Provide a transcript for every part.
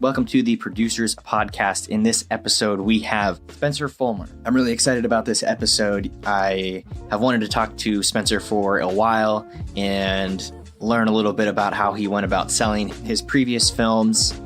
Welcome to the Producers Podcast. In this episode, we have Spencer Folmar. I'm really excited about this episode. I have wanted to talk to Spencer for a while and learn a little bit about how he went about selling his previous films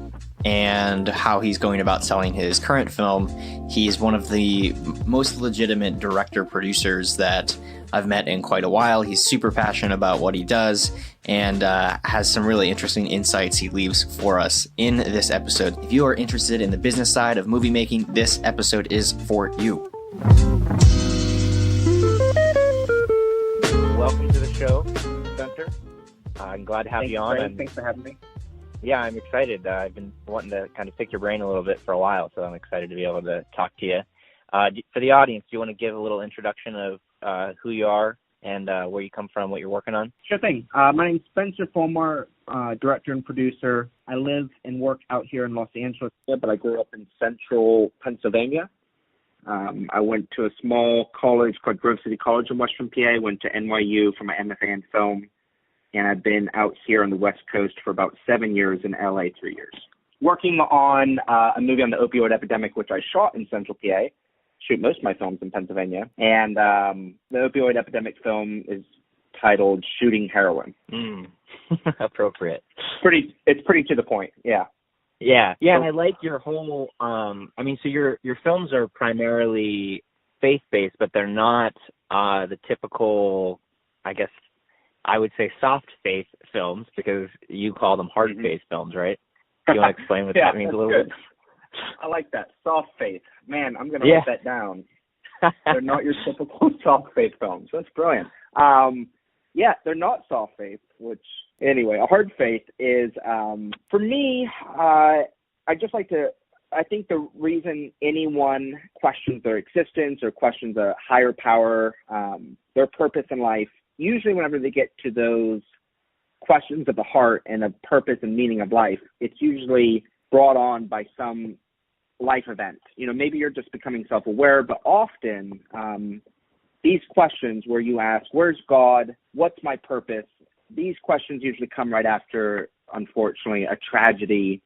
and how he's going about selling his current film. He's one of the most legitimate director-producers that I've met in quite a while. He's super passionate about what he does and has some really interesting insights he leaves for us in this episode. If you are interested in the business side of movie making, this episode is for you. Welcome to the show, Spencer. I'm glad to have you on. Thanks for having me. Yeah, I'm excited. I've been wanting to kind of pick your brain a little bit for a while, so I'm excited to be able to talk to you. For the audience, do you want to give a little introduction of who you are and where you come from, what you're working on? Sure thing. My name's Spencer Folmar, director and producer. I live and work out here in Los Angeles, but I grew up in central Pennsylvania. I went to a small college called Grove City College in Western PA, went to NYU for my MFA in film, and I've been out here on the West Coast for about 7 years, in LA 3 years. Working on a movie on the opioid epidemic, which I shot in central PA. Shoot most of my films in Pennsylvania. And the opioid epidemic film is titled Shooting Heroin. Appropriate. It's pretty to the point, yeah. Yeah, and I like your whole, so your films are primarily faith-based, but they're not the typical, I guess, I would say soft faith films, because you call them hard faith films, right? Do you want to explain what that means a little bit? I like that. Soft faith. Man, I'm going to write that down. They're not your typical soft faith films. That's brilliant. They're not soft faith, anyway, a hard faith is, for me, I think the reason anyone questions their existence or questions a higher power, their purpose in life, usually whenever they get to those questions of the heart and of purpose and meaning of life, it's usually brought on by some life event. Maybe you're just becoming self-aware, but often these questions where you ask, where's God? What's my purpose? These questions usually come right after, unfortunately, a tragedy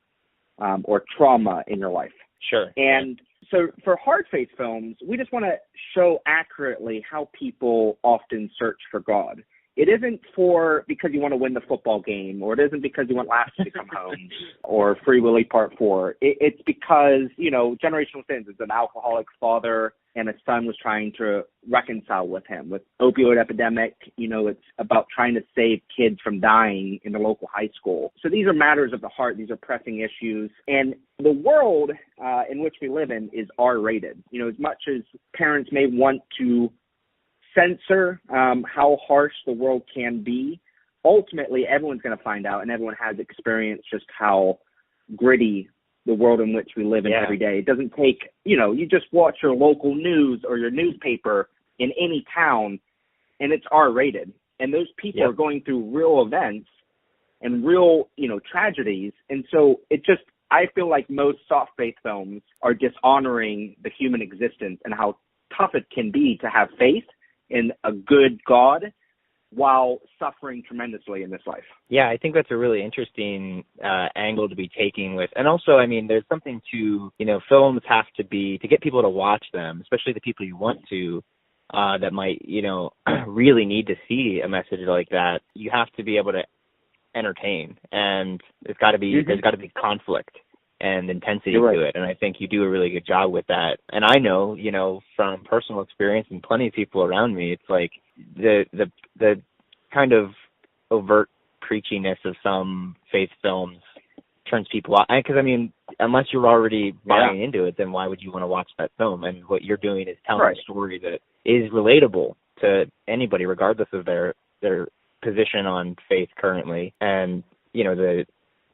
or trauma in your life. Sure. And so for hard faith films, we just want to show accurately how people often search for God. It isn't because you want to win the football game, or it isn't because you want Lassie to come home, or Free Willy Part 4. It's because, generational sins. It's an alcoholic father and his son was trying to reconcile with him. With opioid epidemic, it's about trying to save kids from dying in the local high school. So these are matters of the heart. These are pressing issues. And the world in which we live in is R-rated. As much as parents may want to censor how harsh the world can be, ultimately everyone's going to find out, and everyone has experienced just how gritty the world in which we live in every day. It doesn't take, you just watch your local news or your newspaper in any town, and it's R-rated. And those people are going through real events and real, tragedies. And so I feel like most soft faith films are dishonoring the human existence and how tough it can be to have faith in a good God while suffering tremendously in this life. Yeah, I think that's a really interesting angle to be taking with. And also, there's something to, films have to be, to get people to watch them, especially the people you want to, that might, really need to see a message like that. You have to be able to entertain, and there's got to be conflict and intensity to it. And I think you do a really good job with that. And I know, from personal experience and plenty of people around me, it's like the kind of overt preachiness of some faith films turns people off. Because, unless you're already buying into it, then why would you want to watch that film? And what you're doing is telling a story that is relatable to anybody, regardless of their position on faith currently. And,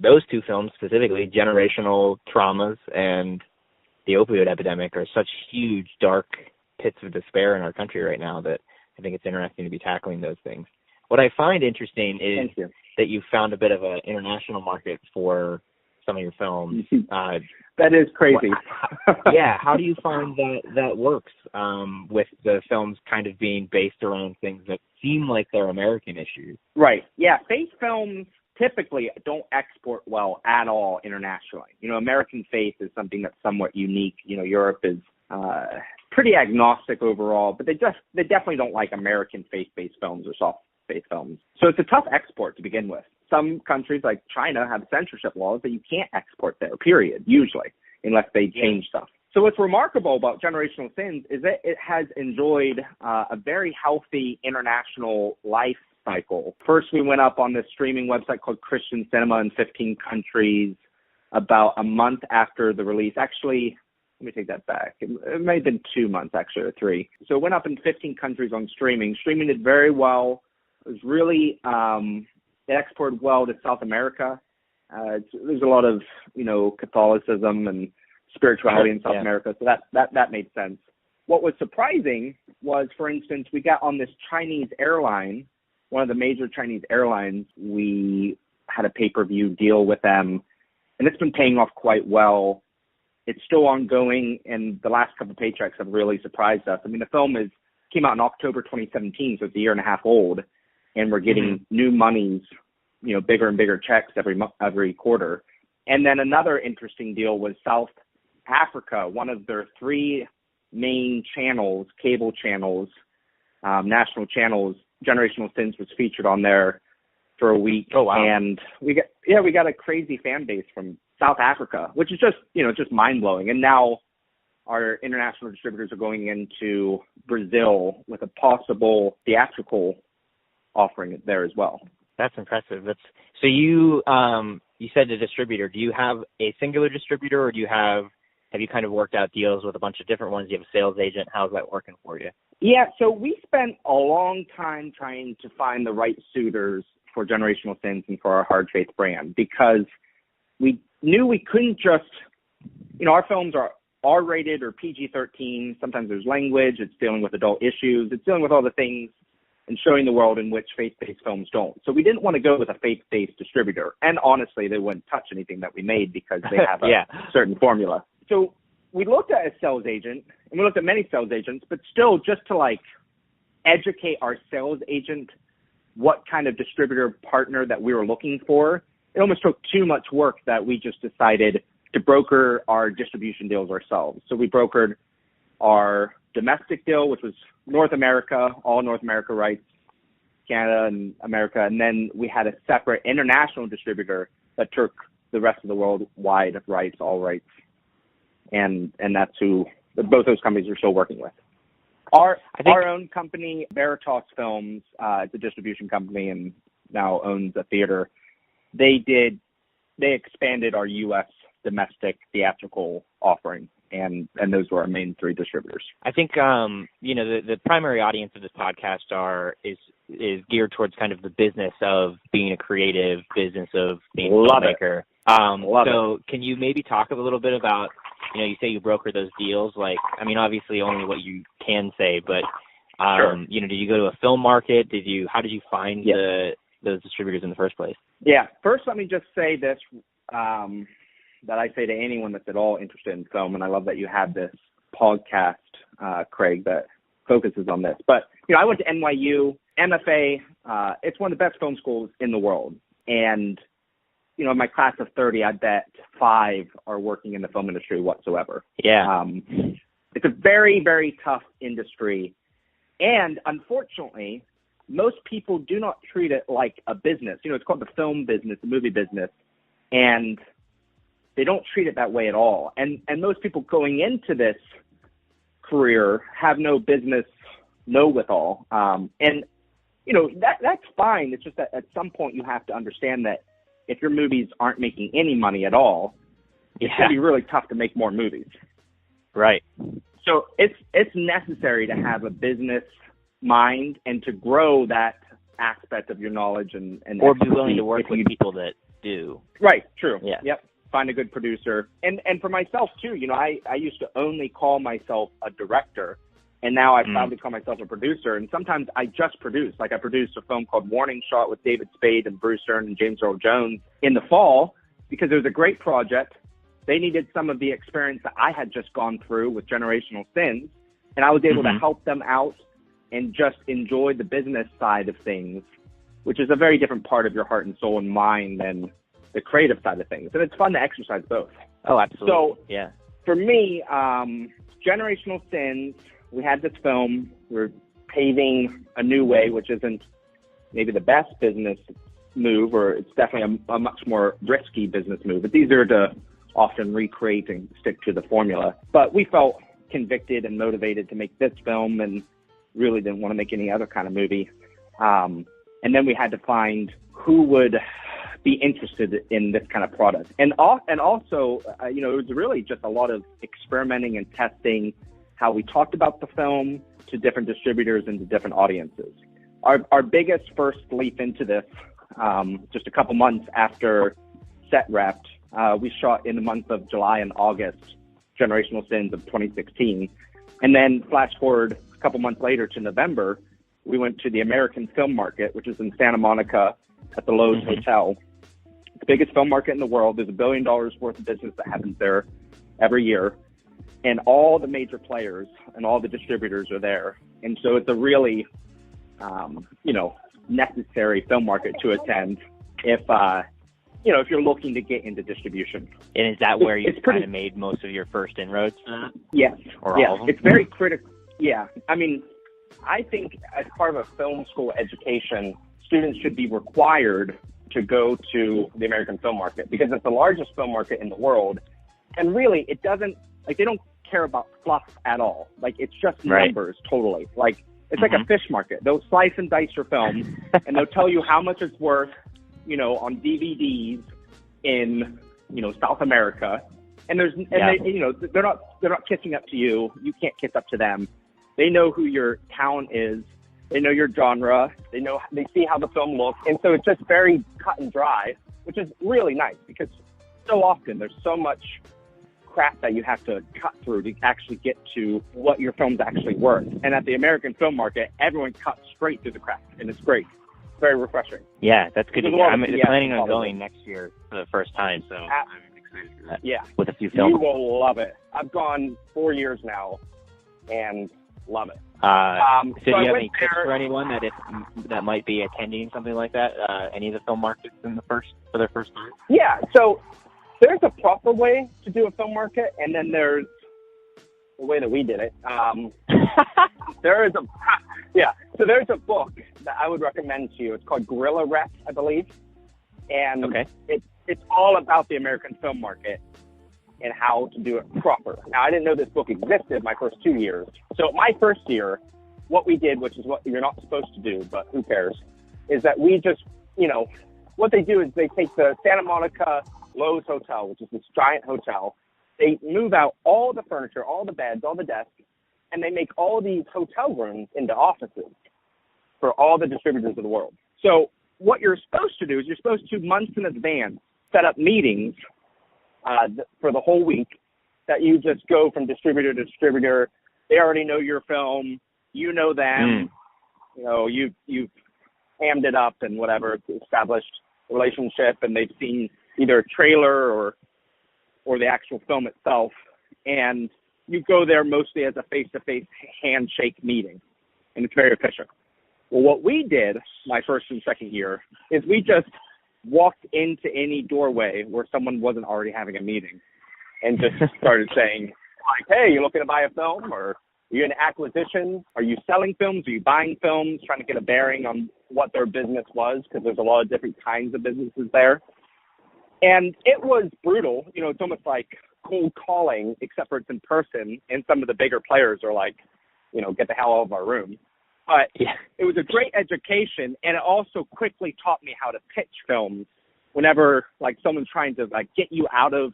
those two films specifically, generational traumas and the opioid epidemic, are such huge, dark pits of despair in our country right now that I think it's interesting to be tackling those things. What I find interesting is that you found a bit of an international market for some of your films. That is crazy. How do you find that works with the films kind of being based around things that seem like they're American issues? Right. Yeah, faith films typically don't export well at all internationally. American faith is something that's somewhat unique. Europe is pretty agnostic overall, but they definitely don't like American faith-based films or soft faith films. So it's a tough export to begin with. Some countries like China have censorship laws that you can't export there, period, usually, unless they change stuff. So what's remarkable about Generational Sins is that it has enjoyed a very healthy international life cycle. First, we went up on this streaming website called Christian Cinema in 15 countries about a month after the release. Actually, let me take that back. It may have been 2 months, actually, or 3. So it went up in 15 countries on streaming. Streaming did very well. It was really, it exported well to South America. There's a lot of, Catholicism and spirituality in South America, so that made sense. What was surprising was, for instance, we got on this Chinese airline, one of the major Chinese airlines. We had a pay-per-view deal with them, and it's been paying off quite well. It's still ongoing, and the last couple of paychecks have really surprised us. I mean, the film came out in October 2017, so it's a year and a half old, and we're getting new monies, bigger and bigger checks every quarter. And then another interesting deal was South Africa, one of their 3 main channels, cable channels, national channels. Generational Sins was featured on there for a week. Oh, wow. And we got a crazy fan base from South Africa, which is just mind-blowing. And now our international distributors are going into Brazil with a possible theatrical offering there as well. That's impressive. So you said the distributor. Do you have a singular distributor, or have you kind of worked out deals with a bunch of different ones? Do you have a sales agent? How's that working for you? Yeah, so we spent a long time trying to find the right suitors for Generational Sins and for our Hard Faith brand, because we knew we couldn't just, our films are R-rated or PG-13. Sometimes there's language. It's dealing with adult issues. It's dealing with all the things and showing the world in which faith-based films don't. So we didn't want to go with a faith-based distributor. And honestly, they wouldn't touch anything that we made because they have a certain formula. So we looked at a sales agent, and we looked at many sales agents, but still just to educate our sales agent what kind of distributor partner that we were looking for, it almost took too much work that we just decided to broker our distribution deals ourselves. So we brokered our domestic deal, which was North America, all North America rights, Canada and America, and then we had a separate international distributor that took the rest of the worldwide rights, all rights. And that's who both those companies are still working with. Our own company, Veritas Films, it's a distribution company and now owns a theater. They expanded our U.S. domestic theatrical offering, and those were our main 3 distributors. I think the primary audience of this podcast is geared towards kind of the business of being a creative, business of being a filmmaker. So can you maybe talk a little bit about, you say you broker those deals, obviously only what you can say, but, sure. Did you go to a film market? How did you find those distributors in the first place? Yeah. First, let me just say this, that I say to anyone that's at all interested in film, and I love that you have this podcast, Craig, that focuses on this. But, I went to NYU, MFA. It's one of the best film schools in the world. And, in my class of 30, I bet 5 are working in the film industry whatsoever. Yeah. It's a very, very tough industry. And unfortunately, most people do not treat it like a business. It's called the film business, the movie business. And they don't treat it that way at all. And most people going into this career have no business know-with-all. And, that's fine. It's just that at some point you have to understand that if your movies aren't making any money at all, it's going to be really tough to make more movies. Right. So it's necessary to have a business mind and to grow that aspect of your knowledge and or be willing to work with people that do. Right. True. Yeah. Yep. Find a good producer. And for myself too, I used to only call myself a director, and now I proudly call myself a producer. And sometimes I just produce. I produced a film called Warning Shot with David Spade and Bruce Dern and James Earl Jones in the fall because it was a great project. They needed some of the experience that I had just gone through with Generational Sins, and I was able to help them out and just enjoy the business side of things which is a very different part of your heart and soul and mind than the creative side of things. And it's fun to exercise both. Oh, absolutely. So yeah. For me, Generational Sins, we had this film. We're paving a new way, which isn't maybe the best business move, or it's definitely a much more risky business move. It's easier to often recreate and stick to the formula. But we felt convicted and motivated to make this film and really didn't want to make any other kind of movie. And then we had to find who would be interested in this kind of product. And also, it was really just a lot of experimenting and testing how we talked about the film to different distributors and to different audiences. Our biggest first leap into this, just a couple months after set wrapped, we shot in the month of July and August, Generational Sins of 2016. And then flash forward a couple months later to November, we went to the American Film Market, which is in Santa Monica at the Lowe's Hotel. The biggest film market in the world. There's $1 billion worth of business that happens there every year. And all the major players and all the distributors are there. And so it's a really, necessary film market to attend if you're looking to get into distribution. And is that where you kind of made most of your first inroads? Yes. Or all of them? It's very critical. Yeah. I mean, I think as part of a film school education, students should be required to go to the American film market because it's the largest film market in the world. And really, it doesn't, they don't care about fluff at all. It's just numbers totally. It's like a fish market. They'll slice and dice your film and they'll tell you how much it's worth, on DVDs in, South America. And they're not kissing up to you. You can't kiss up to them. They know who your talent is. They know your genre. They see how the film looks. And so it's just very cut and dry, which is really nice because so often there's so much crap that you have to cut through to actually get to what your film's actually worth. And at the American film market, everyone cuts straight through the crap, and it's great. It's very refreshing. Yeah, that's good to hear. I'm planning on going next year for the first time, so I'm excited for that. Yeah. With a few films. You will love it. I've gone 4 years now, and love it. So do you have any tips for anyone that might be attending something like that? Any of the film markets for their first time? Yeah, so there's a proper way to do a film market, and then there's the way that we did it. There's a book that I would recommend to you. It's called Guerrilla Rep, I believe, and it's all about the American film market and how to do it proper. Now, I didn't know this book existed my first 2 years. So my first year, what we did, which is what you're not supposed to do, but who cares, is that we just, what they do is they take the Santa Monica Lowe's Hotel, which is this giant hotel. They move out all the furniture, all the beds, all the desks, and they make all these hotel rooms into offices for all the distributors of the world. So what you're supposed to do is you're supposed to, months in advance, set up meetings for the whole week that you just go from distributor to distributor. They already know your film. You know them. You've hammed it up and whatever, established a relationship, and they've seen either a trailer or the actual film itself. And you go there mostly as a face-to-face handshake meeting, and it's very efficient. Well, what we did my first and second year is we just walked into any doorway where someone wasn't already having a meeting and just started saying, hey, you looking to buy a film? Or are you in acquisition? Are you selling films? Are you buying films? Trying to get a bearing on what their business was, because there's a lot of different kinds of businesses there. And it was brutal. It's almost like cold calling, except for it's in person, and some of the bigger players are like, get the hell out of our room. But it was a great education, and it also quickly taught me how to pitch films whenever, someone's trying to, get you out of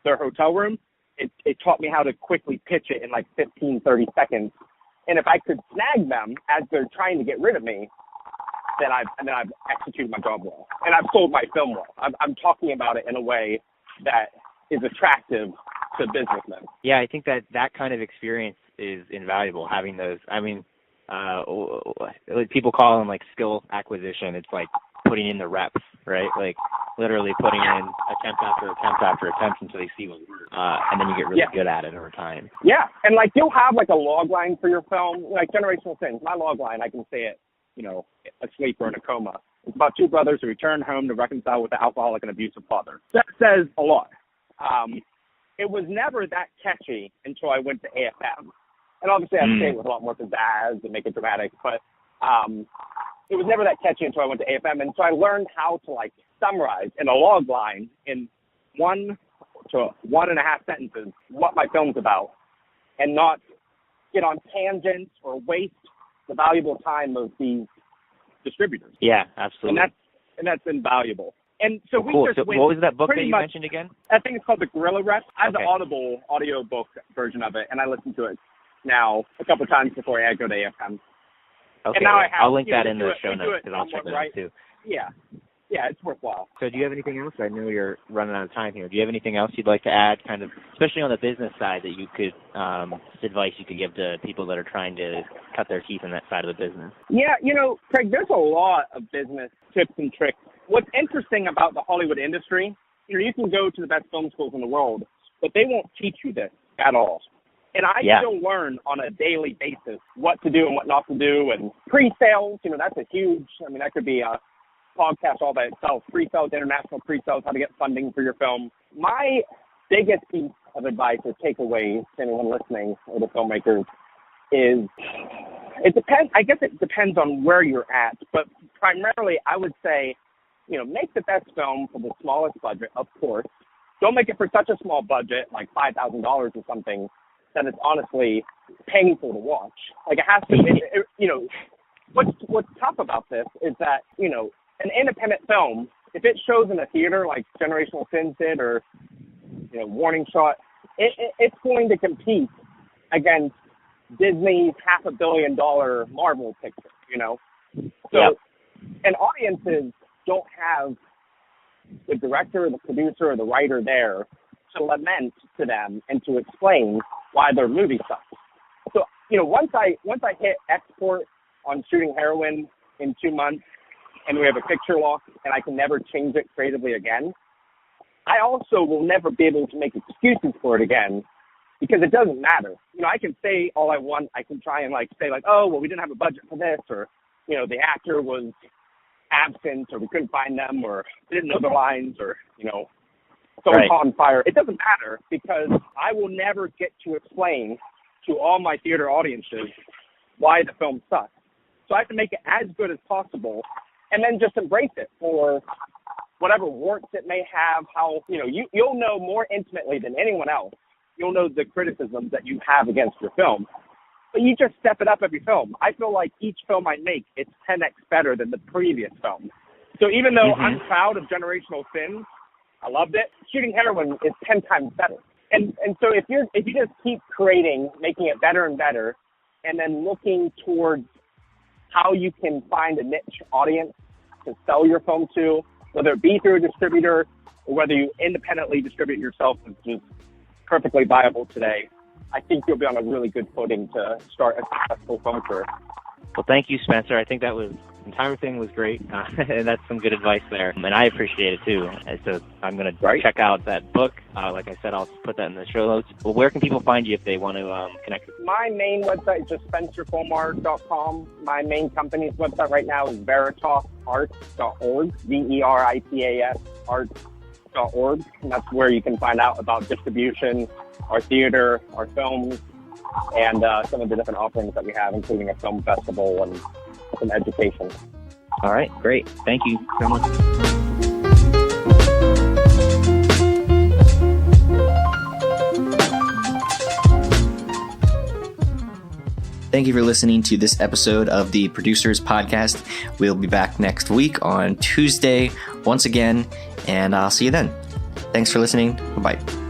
their hotel room. It taught me how to quickly pitch it in, 15, 30 seconds. And if I could snag them as they're trying to get rid of me, then I've executed my job well. And I've sold my film well. I'm talking about it in a way that is attractive to businessmen. Yeah, I think that kind of experience is invaluable, having those. I mean, people call them skill acquisition. It's like putting in the reps, right? Literally putting in attempt after attempt after attempt until they see what works. And then you get really good at it over time. Yeah, and you'll have a log line for your film, Generational Sins. My log line, I can say it, asleep or in a coma. It's about two brothers who return home to reconcile with the alcoholic and abusive father. That says a lot. It was never that catchy until I went to AFM. And obviously I say it with a lot more pizzazz and make it dramatic, but it was never that catchy until I went to AFM. And so I learned how to like summarize in a log line in 1 to 1.5 sentences what my film's about and not get on tangents or waste the valuable time of these distributors. Yeah, absolutely. And that's invaluable. And so cool. So what was that book that you mentioned again? I think it's called The Guerrilla Rep. I have the Audible audiobook version of it, and I listen to it now a couple of times before I go to AFM. Okay, and now I have, I'll link that in the show notes because I'll check that out too. Yeah, it's worthwhile. So do you have anything else? I know you're running out of time here. Do you have anything else you'd like to add, kind of, especially on the business side, that you could, advice you could give to people that are trying to cut their teeth in that side of the business? Yeah, Craig, there's a lot of business tips and tricks. What's interesting about the Hollywood industry, you can go to the best film schools in the world, but they won't teach you this at all. And I still learn on a daily basis what to do and what not to do. And pre-sales, that's a huge, that could be a podcast all by itself. Pre-sales, international pre-sales, how to get funding for your film. My biggest piece of advice or takeaway to anyone listening or the filmmakers is it depends. I guess it depends on where you're at. But primarily, I would say, make the best film for the smallest budget, of course. Don't make it for such a small budget, like $5,000 or something, that it's honestly painful to watch. Like it has to, what's tough about this is that, an independent film, if it shows in a theater like Generational Sins did or, Warning Shot, it's going to compete against Disney's $500 million Marvel picture, So, and audiences don't have the director or the producer or the writer there to lament to them and to explain why their movie sucks. So, once I hit export on Shooting Heroin in 2 months and we have a picture lock and I can never change it creatively again, I also will never be able to make excuses for it again because it doesn't matter. I can say all I want. I can try and say oh, well, we didn't have a budget for this, or, the actor was absent, or we couldn't find them, or didn't know the lines, or, someone caught on fire. It doesn't matter because I will never get to explain to all my theater audiences why the film sucks. So I have to make it as good as possible and then just embrace it for whatever warts it may have, how, you'll know more intimately than anyone else. You'll know the criticisms that you have against your film. But you just step it up every film. I feel like each film I make, it's 10x better than the previous film. So even though I'm proud of Generational Sins, I loved it, Shooting Heroin is 10 times better. And so if you just keep creating, making it better and better, and then looking towards how you can find a niche audience to sell your film to, whether it be through a distributor or whether you independently distribute yourself, which is perfectly viable today, I think you'll be on a really good footing to start a successful film career. Well, thank you, Spencer. I think the entire thing was great, and that's some good advice there. And I appreciate it, too. And so I'm going to check out that book. Like I said, I'll put that in the show notes. Well, where can people find you if they want to connect with you? My main website is just spencerfolmar.com. My main company's website right now is veritasart.org, VERITAS art.org. And that's where you can find out about distribution, our theater, our films, and some of the different offerings that we have, including a film festival and some education. All right, great. Thank you so much. Thank you for listening to this episode of the Producers Podcast. We'll be back next week on Tuesday once again, and I'll see you then. Thanks for listening. Bye-bye.